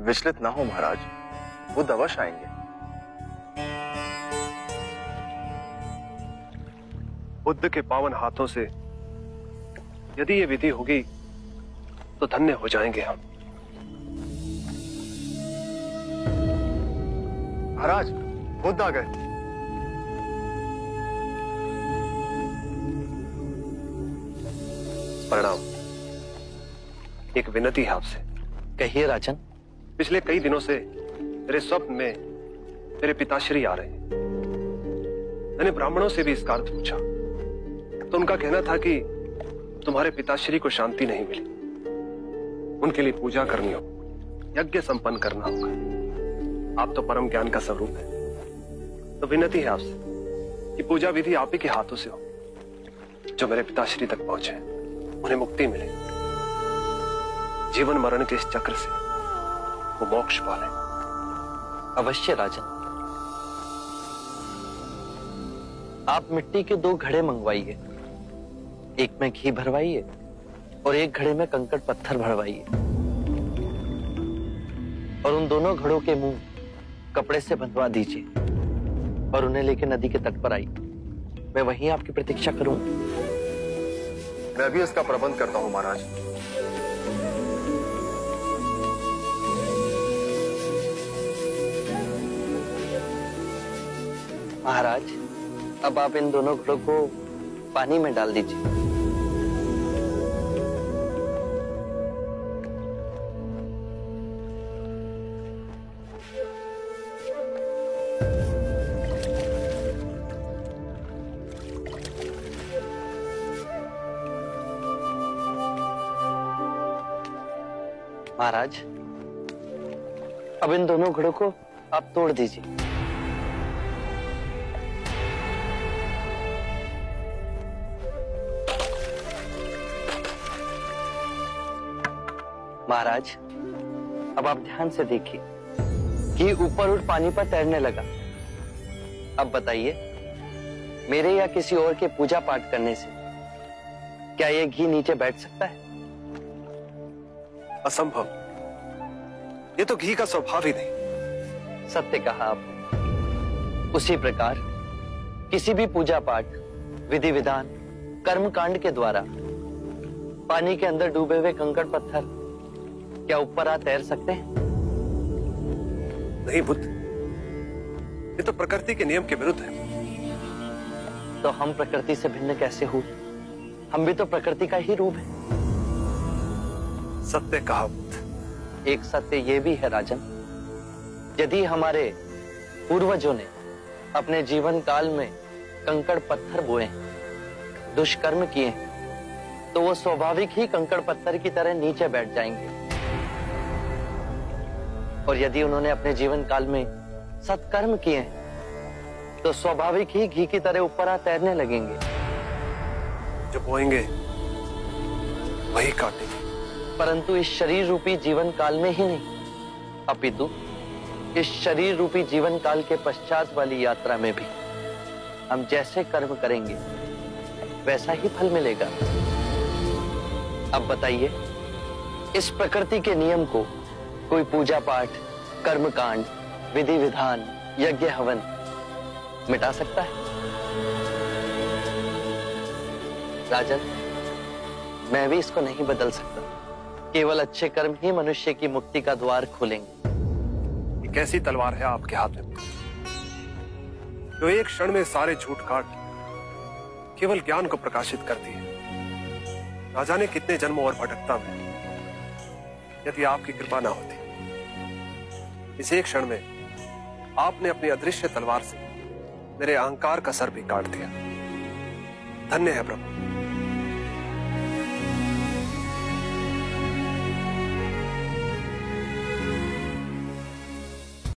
विचलित ना हो महाराज, वो अवश्य आएंगे। बुद्ध के पावन हाथों से यदि ये विधि होगी तो धन्य हो जाएंगे हम। महाराज, बुद्ध आ गए। प्रणाम। एक विनती है आपसे। कहिए राजन। पिछले कई दिनों से मेरे स्वप्न में मेरे पिताश्री आ रहे हैं। मैंने ब्राह्मणों से भी इसका अर्थ पूछा तो उनका कहना था कि तुम्हारे पिताश्री को शांति नहीं मिली, उनके लिए पूजा करनी हो, यज्ञ संपन्न करना होगा। आप तो परम ज्ञान का स्वरूप है, तो विनती है आपसे कि पूजा विधि आप ही के हाथों से हो, जो मेरे पिताश्री तक पहुंचे, उन्हें मुक्ति मिले, जीवन मरण के इस चक्र से वो मोक्ष पाले। अवश्य राजन। आप मिट्टी के 2 घड़े मंगवाइए, एक में घी भरवाइए और एक घड़े में कंकड़ पत्थर भरवाइए, और उन दोनों घड़ों के मुंह कपड़े से बंधवा दीजिए और उन्हें लेकर नदी के तट पर आइए। मैं वहीं आपकी प्रतीक्षा करूंगा। मैं भी इसका प्रबंध करता हूं महाराज। महाराज, अब आप इन दोनों घड़ों को पानी में डाल दीजिए। महाराज, अब इन दोनों घड़ों को आप तोड़ दीजिए। महाराज, अब आप ध्यान से देखिए कि ऊपर उठ पानी पर तैरने लगा। अब बताइए, मेरे या किसी और के पूजा पाठ करने से क्या ये घी नीचे बैठ सकता है? असंभव। ये तो घी का स्वभाव ही नहीं। सत्य कहा आपने। उसी प्रकार किसी भी पूजा पाठ, विधि विधान, कर्म कांड के द्वारा पानी के अंदर डूबे हुए कंकड़ पत्थर क्या ऊपर आ तैर सकते हैं? नहीं बुद्ध, ये तो प्रकृति के नियम के विरुद्ध है। तो हम प्रकृति से भिन्न कैसे हुए? हम भी तो प्रकृति का ही रूप है। सत्य कहा बुद्ध। एक सत्य ये भी है राजन, यदि हमारे पूर्वजों ने अपने जीवन काल में कंकड़ पत्थर बोए, दुष्कर्म किए, तो वो स्वाभाविक ही कंकड़ पत्थर की तरह नीचे बैठ जाएंगे। और यदि उन्होंने अपने जीवन काल में सत्कर्म किए तो स्वाभाविक ही घी की तरह ऊपर आ तैरने लगेंगे। जो बोएंगे वही काटेंगे। परंतु इस शरीर रूपी जीवन काल में ही नहीं, अपितु इस शरीर रूपी जीवन काल के पश्चात वाली यात्रा में भी हम जैसे कर्म करेंगे वैसा ही फल मिलेगा। अब बताइए, इस प्रकृति के नियम को कोई पूजा पाठ, कर्म कांड, विधि विधान, यज्ञ हवन मिटा सकता है? राजन, मैं भी इसको नहीं बदल सकता। केवल अच्छे कर्म ही मनुष्य की मुक्ति का द्वार खोलेंगे। ये कैसी तलवार है आपके हाथ में, जो एक क्षण में सारे झूठ काट केवल ज्ञान को प्रकाशित करती है? ना जाने कितने जन्मों और भटकता में यदि आपकी कृपा ना होती, इस एक क्षण में आपने अपनी अदृश्य तलवार से मेरे अहंकार का सर भी काट दिया। धन्य है प्रभु।